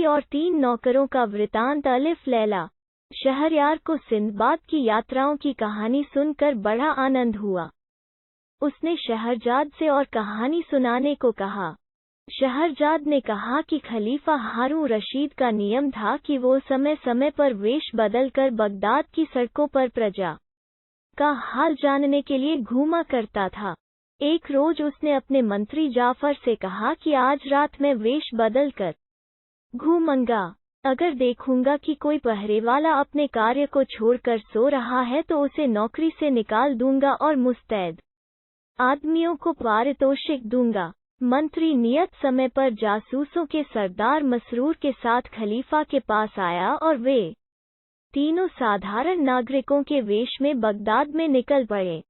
और 3 नौकरों का वृतांत। अलिफ लैला। शहरयार को सिंदबाद की यात्राओं की कहानी सुनकर बड़ा आनंद हुआ। उसने शहरजाद से और कहानी सुनाने को कहा। शहरजाद ने कहा कि खलीफा हारून रशीद का नियम था कि वो समय समय पर वेश बदलकर बगदाद की सड़कों पर प्रजा का हाल जानने के लिए घूमा करता था। एक रोज उसने अपने मंत्री जाफर से कहा कि आज रात मैं वेश बदलकर घूमूंगा। अगर देखूंगा कि कोई पहरेवाला अपने कार्य को छोड़कर सो रहा है तो उसे नौकरी से निकाल दूंगा और मुस्तैद आदमियों को पारितोषिक दूंगा। मंत्री नियत समय पर जासूसों के सरदार मसरूर के साथ खलीफा के पास आया और वे तीनों साधारण नागरिकों के वेश में बगदाद में निकल पड़े।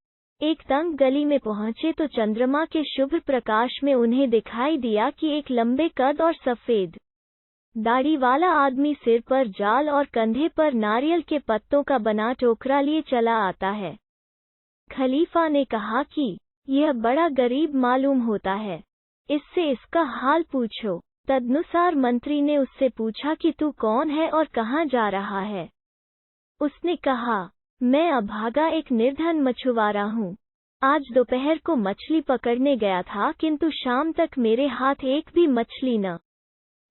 एक तंग गली में पहुंचे तो चंद्रमा के शुभ्र प्रकाश में उन्हें दिखाई दिया कि एक लंबे कद और सफेद दाढ़ी वाला आदमी सिर पर जाल और कंधे पर नारियल के पत्तों का बना टोकरा लिए चला आता है। खलीफा ने कहा कि यह बड़ा गरीब मालूम होता है, इससे इसका हाल पूछो। तदनुसार मंत्री ने उससे पूछा कि तू कौन है और कहाँ जा रहा है। उसने कहा, मैं अभागा एक निर्धन मछुआरा हूँ। आज दोपहर को मछली पकड़ने गया था किंतु शाम तक मेरे हाथ एक भी मछली न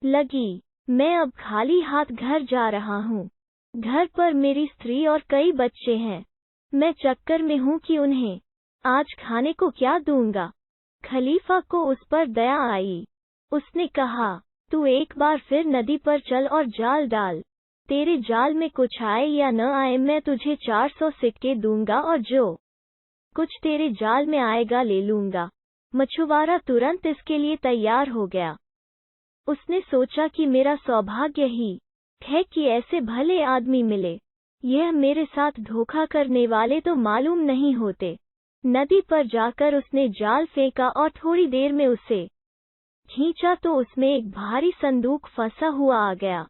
लगी। मैं अब खाली हाथ घर जा रहा हूँ। घर पर मेरी स्त्री और कई बच्चे हैं। मैं चक्कर में हूँ कि उन्हें आज खाने को क्या दूंगा। खलीफा को उस पर दया आई। उसने कहा, तू एक बार फिर नदी पर चल और जाल डाल। तेरे जाल में कुछ आए या न आए मैं तुझे 400 सिक्के दूंगा और जो कुछ तेरे जाल में आएगा ले लूंगा। मछुआरा तुरंत इसके लिए तैयार हो गया। उसने सोचा कि मेरा सौभाग्य ही है कि ऐसे भले आदमी मिले। यह मेरे साथ धोखा करने वाले तो मालूम नहीं होते। नदी पर जाकर उसने जाल फेंका और थोड़ी देर में उसे खींचा तो उसमें एक भारी संदूक फंसा हुआ आ गया।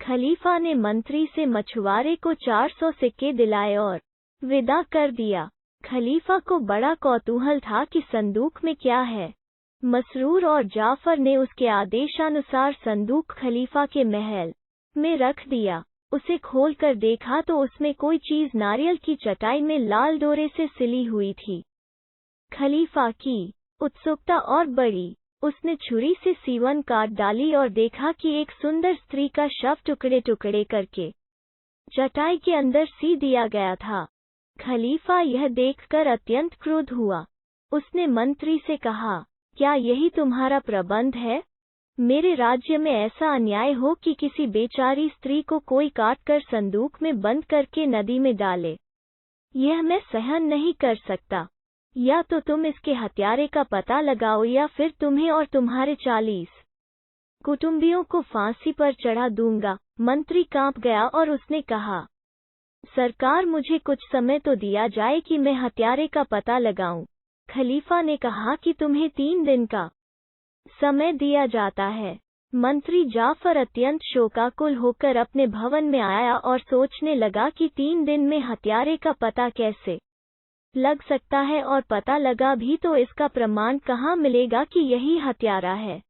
खलीफा ने मंत्री से मछुआरे को 400 सिक्के दिलाए और विदा कर दिया। खलीफा को बड़ा कौतूहल था कि संदूक में क्या है। मसरूर और जाफर ने उसके आदेशानुसार संदूक खलीफा के महल में रख दिया। उसे खोलकर देखा तो उसमें कोई चीज नारियल की चटाई में लाल डोरे से सिली हुई थी। खलीफा की उत्सुकता और बढ़ी। उसने छुरी से सीवन काट डाली और देखा कि एक सुंदर स्त्री का शव टुकड़े टुकड़े करके चटाई के अंदर सी दिया गया था। खलीफा यह देखकर अत्यंत क्रुद्ध हुआ। उसने मंत्री से कहा, क्या यही तुम्हारा प्रबंध है? मेरे राज्य में ऐसा अन्याय हो कि किसी बेचारी स्त्री को कोई काटकर संदूक में बंद करके नदी में डाले। यह मैं सहन नहीं कर सकता। या तो तुम इसके हत्यारे का पता लगाओ या फिर तुम्हें और तुम्हारे 40 कुटुंबियों को फांसी पर चढ़ा दूंगा। मंत्री कांप गया और उसने कहा, सरकार मुझे कुछ समय तो दिया जाए कि मैं हत्यारे का पता लगाऊं। खलीफा ने कहा कि तुम्हें 3 दिन का समय दिया जाता है। मंत्री जाफर अत्यंत शोकाकुल होकर अपने भवन में आया और सोचने लगा कि 3 दिन में हत्यारे का पता कैसे लग सकता है और पता लगा भी तो इसका प्रमाण कहाँ मिलेगा कि यही हत्यारा है।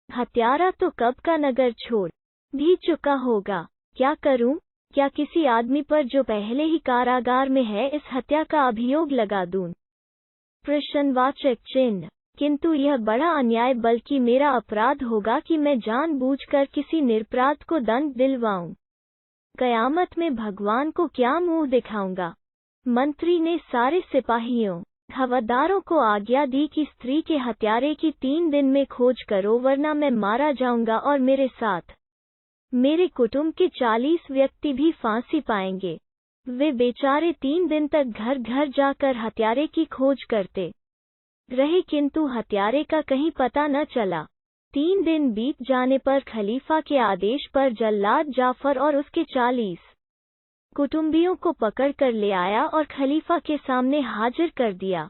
हत्यारा तो कब का नगर छोड़ भी चुका होगा। क्या करूं? क्या किसी आदमी पर जो पहले ही कारागार में है इस हत्या का अभियोग लगा दूं? प्रश्नवाचक चिन्ह। किंतु यह बड़ा अन्याय बल्कि मेरा अपराध होगा कि मैं जानबूझकर किसी निरपराध को दंड दिलवाऊं। कयामत में भगवान को क्या मुंह दिखाऊंगा। मंत्री ने सारे सिपाहियों हवलदारों को आज्ञा दी कि स्त्री के हत्यारे की 3 दिन में खोज करो वरना मैं मारा जाऊंगा और मेरे साथ मेरे कुटुंब के 40 व्यक्ति भी फांसी पाएंगे। वे बेचारे 3 दिन तक घर घर जाकर हत्यारे की खोज करते रहे किंतु हत्यारे का कहीं पता न चला। 3 दिन बीत जाने पर खलीफा के आदेश पर जल्लाद जाफर और उसके 40 कुटुंबियों को पकड़कर ले आया और खलीफा के सामने हाजिर कर दिया।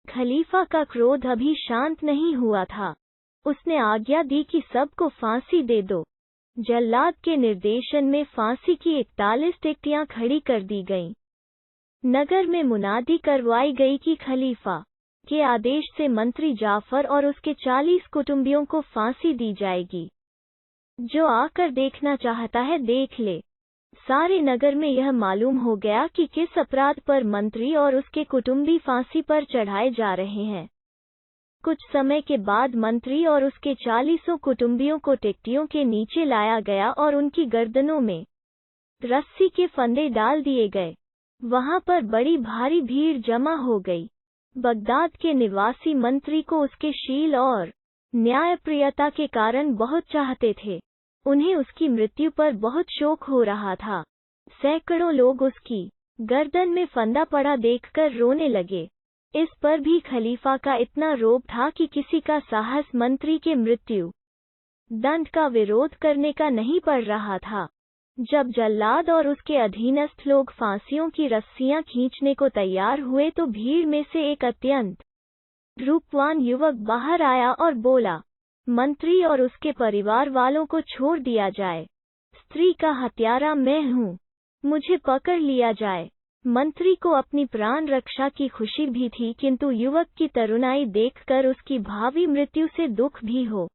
खलीफा का क्रोध अभी शांत नहीं हुआ था। उसने आज्ञा दी कि सबको फांसी दे दो। जल्लाद के निर्देशन में फांसी की 41 टिकटियां खड़ी कर दी गईं। नगर में मुनादी करवाई गई कि खलीफा के आदेश से मंत्री जाफर और उसके 40 कुटुंबियों को फांसी दी जाएगी। जो आकर देखना चाहता है देख ले। सारे नगर में यह मालूम हो गया कि किस अपराध पर मंत्री और उसके कुटुंबी फांसी पर चढ़ाए जा रहे हैं। कुछ समय के बाद मंत्री और उसके 40 कुटुंबियों को टिकटियों के नीचे लाया गया और उनकी गर्दनों में रस्सी के फंदे डाल दिए गए। वहां पर बड़ी भारी भीड़ जमा हो गई। बगदाद के निवासी मंत्री को उसके शील और न्यायप्रियता के कारण बहुत चाहते थे। उन्हें उसकी मृत्यु पर बहुत शोक हो रहा था। सैकड़ों लोग उसकी गर्दन में फंदा पड़ा देखकर रोने लगे। इस पर भी खलीफा का इतना रोब था कि किसी का साहस मंत्री के मृत्यु दंड का विरोध करने का नहीं पड़ रहा था। जब जल्लाद और उसके अधीनस्थ लोग फांसियों की रस्सियां खींचने को तैयार हुए तो भीड़ में से एक अत्यंत रूपवान युवक बाहर आया और बोला, मंत्री और उसके परिवार वालों को छोड़ दिया जाए। स्त्री का हत्यारा मैं हूँ, मुझे पकड़ लिया जाए। मंत्री को अपनी प्राण रक्षा की खुशी भी थी, किंतु युवक की तरुणाई देखकर उसकी भावी मृत्यु से दुख भी हो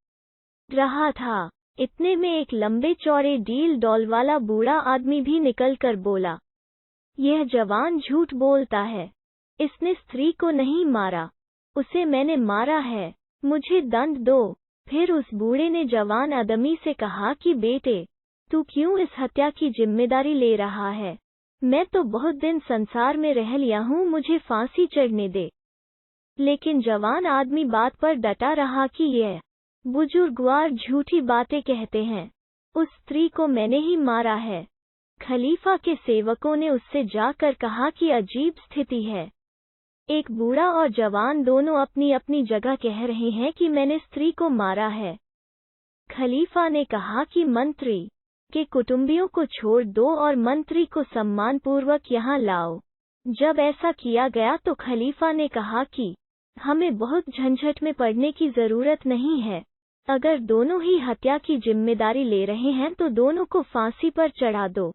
रहा था। इतने में एक लंबे चौड़े डील डॉल वाला बूढ़ा आदमी भी निकलकर बोला, यह जवान झूठ बोलता है। इसने स्त्री को नहीं मारा, उसे मैंने मारा है। मुझे दंड दो। फिर उस बूढ़े ने जवान आदमी से कहा कि बेटे, तू क्यों इस हत्या की जिम्मेदारी ले रहा है? मैं तो बहुत दिन संसार में रह लिया हूँ, मुझे फांसी चढ़ने दे। लेकिन जवान आदमी बात पर डटा रहा कि यह बुजुर्गवार झूठी बातें कहते हैं। उस स्त्री को मैंने ही मारा है। खलीफा के सेवकों ने उससे जाकर कहा कि अजीब स्थिति है। एक बूढ़ा और जवान दोनों अपनी अपनी जगह कह रहे हैं कि मैंने स्त्री को मारा है। खलीफा ने कहा कि मंत्री के कुटुंबियों को छोड़ दो और मंत्री को सम्मानपूर्वक यहाँ लाओ। जब ऐसा किया गया तो खलीफा ने कहा कि हमें बहुत झंझट में पड़ने की जरूरत नहीं है। अगर दोनों ही हत्या की जिम्मेदारी ले रहे हैं तो दोनों को फांसी पर चढ़ा दो।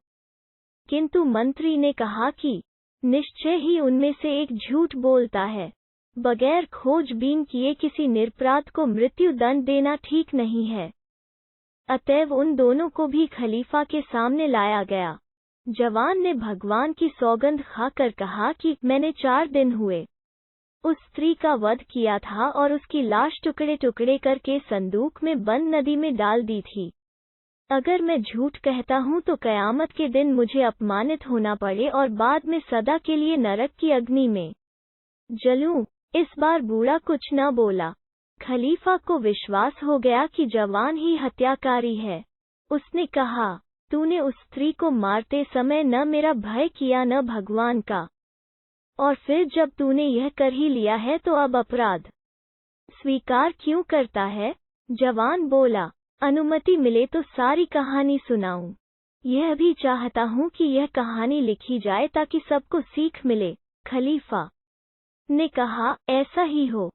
किंतु मंत्री ने कहा कि निश्चय ही उनमें से एक झूठ बोलता है। बगैर खोजबीन किए किसी निरपराध को मृत्यु दंड देना ठीक नहीं है। अतएव उन दोनों को भी खलीफा के सामने लाया गया। जवान ने भगवान की सौगंध खाकर कहा कि मैंने 4 दिन हुए उस स्त्री का वध किया था और उसकी लाश टुकड़े टुकड़े करके संदूक में बंद नदी में डाल दी थी। अगर मैं झूठ कहता हूँ तो कयामत के दिन मुझे अपमानित होना पड़े और बाद में सदा के लिए नरक की अग्नि में जलूं। इस बार बूढ़ा कुछ न बोला। खलीफा को विश्वास हो गया कि जवान ही हत्याकारी है। उसने कहा, तूने उस स्त्री को मारते समय न मेरा भय किया न भगवान का, और फिर जब तूने यह कर ही लिया है तो अब अपराध स्वीकार क्यों करता है? जवान बोला, अनुमति मिले तो सारी कहानी सुनाऊं। यह भी चाहता हूँ कि यह कहानी लिखी जाए ताकि सबको सीख मिले। खलीफा ने कहा, ऐसा ही हो।